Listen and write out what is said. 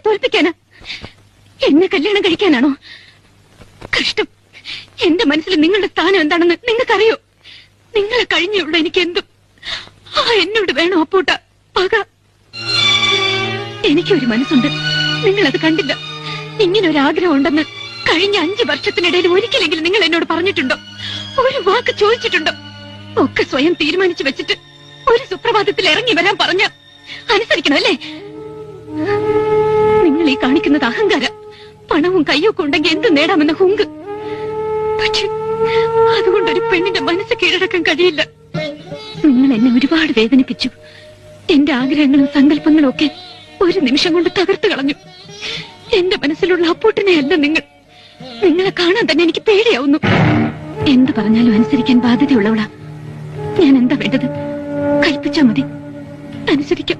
തോൽപ്പിക്കാനാ? എന്നെ കല്യാണം കഴിക്കാനാണോ? കഷ്ടം. എന്റെ മനസ്സിൽ നിങ്ങളുടെ സ്ഥാനം എന്താണെന്ന് നിങ്ങൾക്കറിയോ? നിങ്ങളെ കഴിഞ്ഞുള്ള എനിക്ക് എന്തും എന്നോട് വേണോ അപ്പൂട്ട പക? എനിക്കൊരു മനസ്സുണ്ട്, നിങ്ങളത് കണ്ടില്ല. ഇങ്ങനൊരാഗ്രഹം ഉണ്ടെന്ന് കഴിഞ്ഞ 5 വർഷത്തിനിടയിൽ ഒരിക്കലെങ്കിലും നിങ്ങൾ എന്നോട് പറഞ്ഞിട്ടുണ്ടോ? ഒരു വാക്ക് ചോദിച്ചിട്ടുണ്ടോ? ഒക്കെ സ്വയം തീരുമാനിച്ചു വെച്ചിട്ട് ഒരു സുപ്രഭാതത്തിൽ ഇറങ്ങി വരാൻ പറഞ്ഞ അനുസരിക്കണം അല്ലേ? നിങ്ങൾ ഈ കാണിക്കുന്നത് അഹങ്കാരം. പണവും കയ്യൊക്കെ ഉണ്ടെങ്കിൽ എന്ത് നേടാമെന്ന ഹുങ്ക്. പക്ഷെ അതുകൊണ്ടൊരു പെണ്ണിന്റെ മനസ്സ് കീഴടക്കാൻ കഴിയില്ല. നിങ്ങൾ എന്നെ ഒരുപാട് വേദനിപ്പിച്ചു. എന്റെ ആഗ്രഹങ്ങളും സങ്കല്പങ്ങളും ഒക്കെ ഒരു നിമിഷം കൊണ്ട് തകർത്തു കളഞ്ഞു. എന്റെ മനസ്സിലുള്ള അപ്പൂട്ടനെ അല്ല നിങ്ങൾ. നിങ്ങളെ കാണാൻ തന്നെ എനിക്ക് പേടിയാവുന്നു. എന്ത് പറഞ്ഞാലും അനുസരിക്കാൻ ബാധ്യതയുള്ളവളാ ഞാൻ. എന്താ വേണ്ടത്? കൽപ്പിച്ചാ മതി, അനുസരിക്കാം.